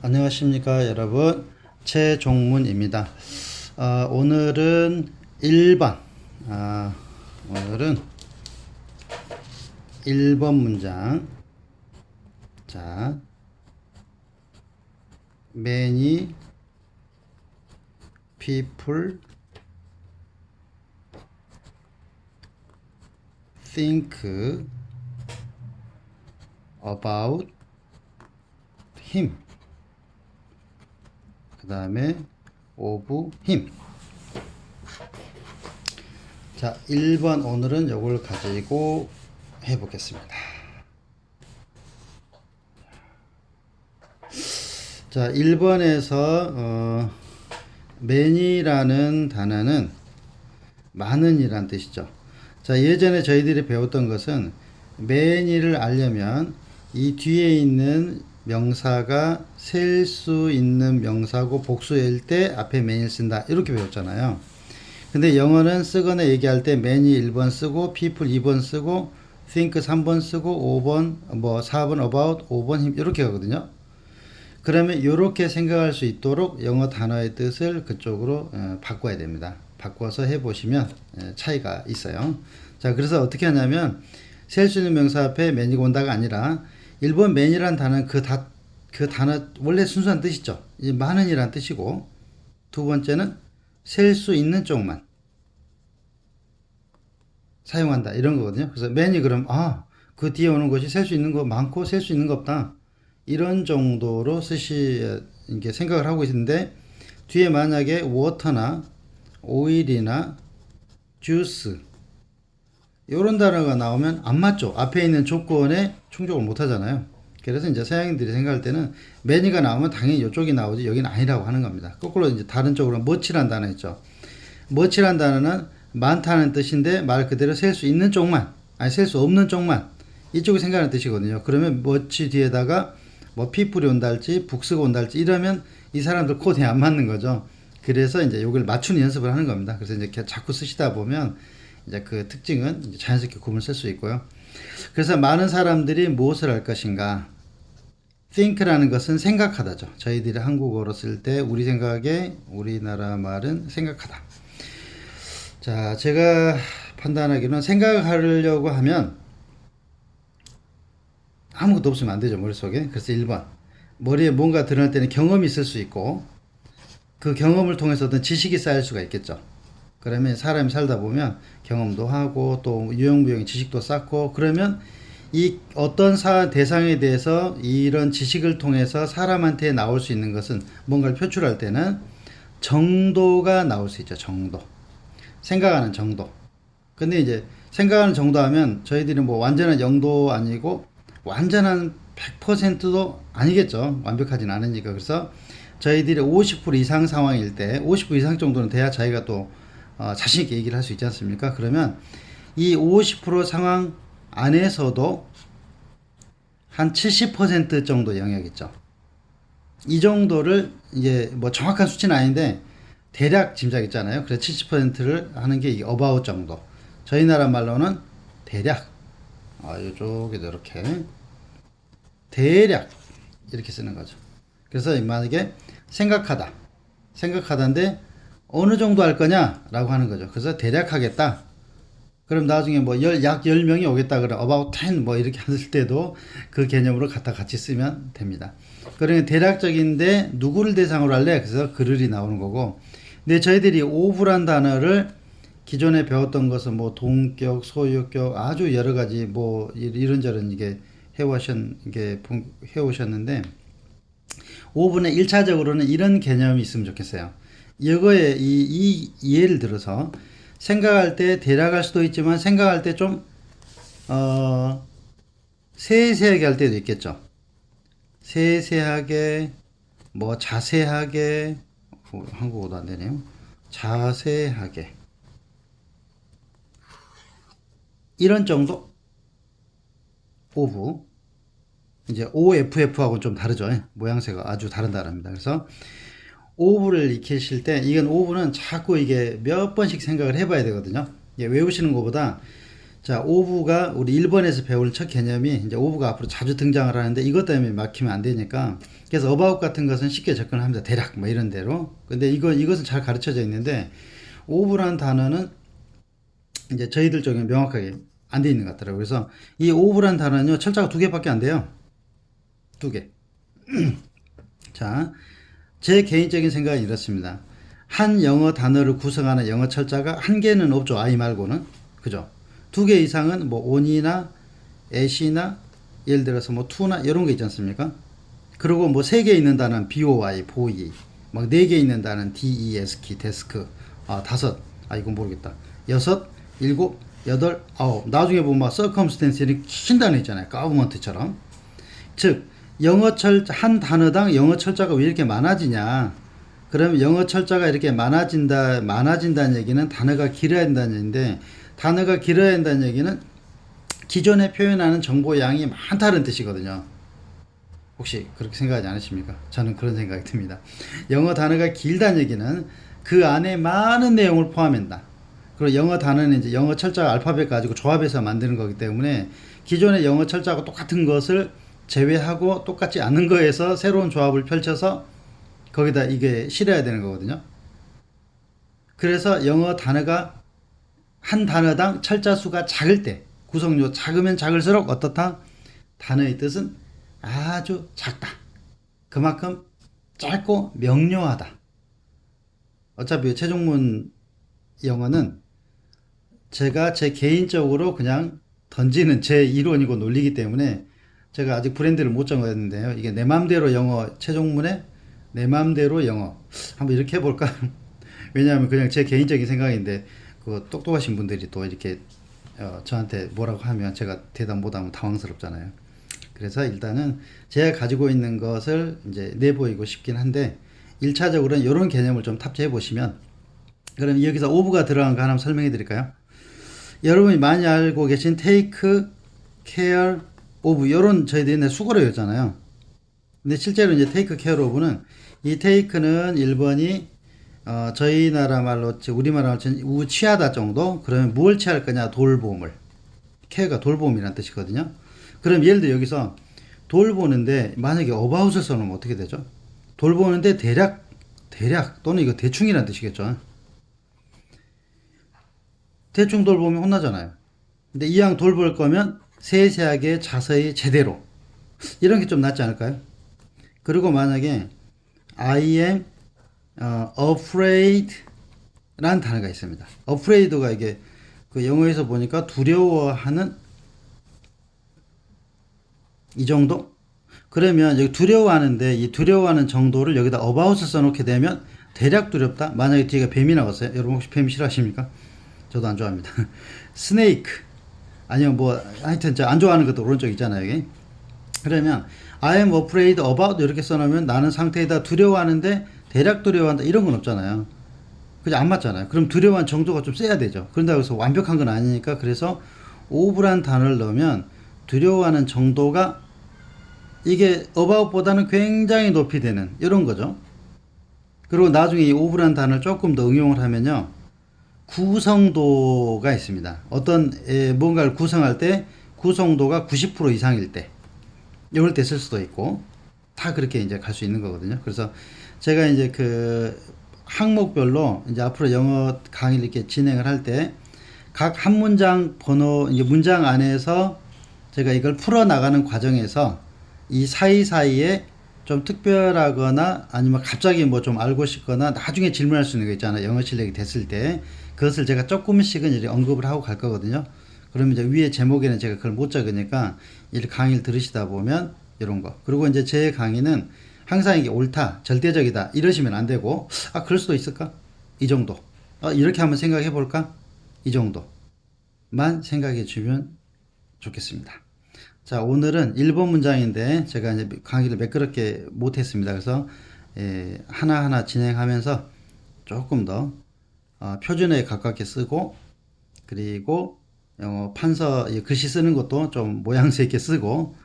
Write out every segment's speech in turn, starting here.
안녕하십니까 여러분, 최종문입니다. 오늘은 1번 오늘은 1번 문장. 자, many people think about him. 그 다음에 of him. 자, 1번 오늘은 요걸 가지고 해보겠습니다. 자, 1번에서 many라는 단어는 많은 이란 뜻이죠. 자, 예전에 저희들이 배웠던 것은 many를 알려면 이 뒤에 있는 명사가 셀 수 있는 명사고 복수일 때 앞에 many를 쓴다, 이렇게 배웠잖아요. 근데 영어는 쓰거나 얘기할 때 many 1번 쓰고 people 2번 쓰고 think 3번 쓰고 5번 4번 about 5번 him 이렇게 하거든요. 그러면 이렇게 생각할 수 있도록 영어 단어의 뜻을 그쪽으로 바꿔야 됩니다. 바꿔서 해보시면 차이가 있어요. 자, 그래서 어떻게 하냐면 셀 수 있는 명사 앞에 many가 온다가 아니라 1번 many라는 단어는 그 단어 원래 순수한 뜻이죠. 많은이란 뜻이고, 두 번째는 셀 수 있는 쪽만 사용한다, 이런 거거든요. 그래서 many 그럼 그 뒤에 오는 것이 셀 수 있는 거 많고 셀 수 있는 거 없다, 이런 정도로 이게 생각을 하고 있는데, 뒤에 만약에 water나 오일이나 juice 이런 단어가 나오면 안 맞죠. 앞에 있는 조건에 충족을 못 하잖아요. 그래서 이제 서양인들이 생각할 때는 many가 나오면 당연히 이쪽이 나오지 여기는 아니라고 하는 겁니다. 거꾸로 이제 다른 쪽으로 much란 단어 있죠. much란 단어는 많다는 뜻인데 말 그대로 셀 수 있는 쪽만, 아니 셀 수 없는 쪽만, 이쪽을 생각하는 뜻이거든요. 그러면 much 뒤에다가 뭐 people이 온다 할지 북스가 온다 할지 이러면 이 사람들 코드에 안 맞는 거죠. 그래서 이제 이걸 맞추는 연습을 하는 겁니다. 그래서 이제 자꾸 쓰시다 보면 이제 그 특징은 이제 자연스럽게 구분을 쓸 수 있고요. 그래서 많은 사람들이 무엇을 할 것인가. think라는 것은 생각하다죠. 저희들이 한국어로 쓸 때 우리 생각에 우리나라 말은 생각하다. 자, 제가 판단하기로는 생각하려고 하면 아무것도 없으면 안 되죠, 머릿속에. 그래서 1번. 머리에 뭔가 드러날 때는 경험이 있을 수 있고, 그 경험을 통해서 어떤 지식이 쌓일 수가 있겠죠. 그러면 사람이 살다 보면 경험도 하고 또 유용무용의 지식도 쌓고, 그러면 이 어떤 대상에 대해서 이런 지식을 통해서 사람한테 나올 수 있는 것은 뭔가를 표출할 때는 정도가 나올 수 있죠. 정도. 생각하는 정도. 근데 이제 생각하는 정도 하면 저희들이 뭐 완전한 0도 아니고 완전한 100%도 아니겠죠. 완벽하진 않으니까. 그래서 저희들이 50% 이상 상황일 때 50% 이상 정도는 돼야 자기가 또 자신 있게 얘기를 할 수 있지 않습니까? 그러면 이 50% 상황 안에서도 한 70% 정도 영역 있죠. 이 정도를 이제 뭐 정확한 수치는 아닌데 대략 짐작 있잖아요. 그래서 70%를 하는 게 about 정도. 저희 나라 말로는 대략 이쪽에도 이렇게 대략 이렇게 쓰는 거죠. 그래서 만약에 생각하다인데 어느 정도 할 거냐 라고 하는 거죠. 그래서 대략 하겠다. 그럼 나중에 뭐 약 10명이 오겠다 그래 about 10 뭐 이렇게 할 때도 그 개념으로 갖다 같이 쓰면 됩니다. 그러면 대략적인데 누구를 대상으로 할래? 그래서 그를이 나오는 거고. 근데 저희들이 of란 단어를 기존에 배웠던 것은 뭐 동격, 소유격 아주 여러 가지 뭐 이런저런 이게 해오셨는데, of는 1차적으로는 이런 개념이 있으면 좋겠어요. 이거에 예를 들어서 생각할 때 대략 할 수도 있지만 생각할 때 좀 세세하게 할 때도 있겠죠. 세세하게 뭐 자세하게, 한국어도 안 되네요. 자세하게 이런 정도 of. 이제 OFF하고 좀 다르죠. 모양새가 아주 다른 단어입니다. 그래서 of를 익히실 때 이건 of는 자꾸 이게 몇 번씩 생각을 해봐야 되거든요. 외우시는 것보다 자, 오브가 우리 1번에서 배울 첫 개념이 이제 오브가 앞으로 자주 등장을 하는데 이것 때문에 막히면 안 되니까 그래서 about 같은 것은 쉽게 접근합니다. 대략 뭐 이런 대로. 근데 이것은 잘 가르쳐져 있는데 오브라는 단어는 이제 저희들 쪽에 명확하게 안 돼 있는 것 같더라고요. 그래서 이 오브라는 단어는요, 철자가 두 개밖에 안 돼요. 두 개. 자, 제 개인적인 생각은 이렇습니다. 한 영어 단어를 구성하는 영어 철자가 한 개는 없죠. I 말고는. 그죠? 두 개 이상은 뭐 on이나 at이나 예를 들어서 뭐 to나 이런 게 있지 않습니까? 그리고 뭐 세 개 있는 단어는 boy, boy. 막 네 개 있는 단어는 desk, desk. 아, 다섯. 아, 이건 모르겠다. 여섯, 일곱, 여덟, 아홉. 나중에 보면 막 circumstance 이렇게 긴 단어 있잖아요. government처럼. 즉, 한 단어당 영어 철자가 왜 이렇게 많아지냐? 그러면 영어 철자가 이렇게 많아진다는 얘기는 단어가 길어야 된다는 얘기인데, 단어가 길어야 한다는 얘기는 기존에 표현하는 정보 양이 많다는 뜻이거든요. 혹시 그렇게 생각하지 않으십니까? 저는 그런 생각이 듭니다. 영어 단어가 길다는 얘기는 그 안에 많은 내용을 포함한다. 그리고 영어 단어는 이제 영어 철자 알파벳 가지고 조합해서 만드는 거기 때문에 기존의 영어 철자하고 똑같은 것을 제외하고 똑같지 않은 거에서 새로운 조합을 펼쳐서 거기다 이게 실어야 되는 거거든요. 그래서 영어 단어가 한 단어당 철자 수가 작을 때, 구성료 작으면 작을수록 어떻다? 단어의 뜻은 아주 작다. 그만큼 짧고 명료하다. 어차피 최종문 영어는 제가 제 개인적으로 그냥 던지는 제 이론이고 논리이기 때문에 제가 아직 브랜드를 못 정했는데요. 이게 내 맘대로 영어 최종문에 내 맘대로 영어 한번 이렇게 해볼까? 왜냐하면 그냥 제 개인적인 생각인데 그 똑똑하신 분들이 또 이렇게 저한테 뭐라고 하면 제가 대답 못하면 당황스럽잖아요. 그래서 일단은 제가 가지고 있는 것을 이제 내보이고 싶긴 한데 1차적으로는 이런 개념을 좀 탑재해 보시면 그럼 여기서 오브가 들어간 거 하나 설명해 드릴까요? 여러분이 많이 알고 계신 take care of 이런 저희들이 수거로였잖아요. 근데 실제로 이제 take care of는 이 take는 1번이 저희 나라 말로 우리말 말로 취하다 정도. 그러면 뭘 취할 거냐? 돌봄을. care가 돌봄이라는 뜻이거든요. 그럼 예를 들어 여기서 돌보는데 만약에 about을 써놓으면 어떻게 되죠? 돌보는데 대략 또는 이거 대충이라는 뜻이겠죠. 대충 돌보면 혼나잖아요. 근데 이왕 돌볼 거면 세세하게 자세히 제대로 이런 게 좀 낫지 않을까요? 그리고 만약에 I am afraid 라는 단어가 있습니다. afraid가 이게 그 영어에서 보니까 두려워하는 이 정도? 그러면 여기 두려워하는데 이 두려워하는 정도를 여기다 about을 써놓게 되면 대략 두렵다? 만약에 뒤에 뱀이 나왔어요. 여러분 혹시 뱀 싫어하십니까? 저도 안 좋아합니다. 스네이크 아니면 뭐 하여튼 저 안 좋아하는 것도 오른쪽 있잖아요. 여기. 그러면 I am afraid about 이렇게 써놓으면 나는 상태에다 두려워하는데 대략 두려워한다 이런 건 없잖아요. 그죠? 안 맞잖아요. 그럼 두려워한 정도가 좀 세야 되죠. 그런다고 해서 완벽한 건 아니니까 그래서 over란 단어를 넣으면 두려워하는 정도가 이게 about보다는 굉장히 높이 되는 이런 거죠. 그리고 나중에 이 over란 단어를 조금 더 응용을 하면요. 구성도가 있습니다. 어떤 뭔가를 구성할 때 구성도가 90% 이상일 때 이럴 때 쓸 수도 있고 다 그렇게 이제 갈 수 있는 거거든요. 그래서 제가 이제 그 항목별로 이제 앞으로 영어 강의를 이렇게 진행을 할 때 각 한 문장 번호 이제 문장 안에서 제가 이걸 풀어 나가는 과정에서 이 사이사이에 좀 특별하거나 아니면 갑자기 뭐 좀 알고 싶거나 나중에 질문할 수 있는 거 있잖아요. 영어 실력이 됐을 때 그것을 제가 조금씩은 이렇게 언급을 하고 갈 거거든요. 그러면 이제 위에 제목에는 제가 그걸 못 적으니까 이 강의를 들으시다 보면 이런 거. 그리고 이제 제 강의는 항상 이게 옳다, 절대적이다 이러시면 안 되고 아 그럴 수도 있을까? 이 정도. 이렇게 한번 생각해 볼까? 이 정도만 생각해 주면 좋겠습니다. 자, 오늘은 1번 문장인데 제가 이제 강의를 매끄럽게 못했습니다. 그래서 하나하나 진행하면서 조금 더 표준어에 가깝게 쓰고 그리고 판서 글씨 쓰는 것도 좀 모양새 있게 쓰고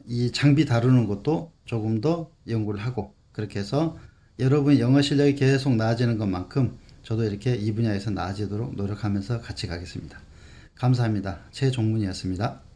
이 장비 다루는 것도 조금 더 연구를 하고 그렇게 해서 여러분 영어 실력이 계속 나아지는 것만큼 저도 이렇게 이 분야에서 나아지도록 노력하면서 같이 가겠습니다. 감사합니다. 최종문이었습니다.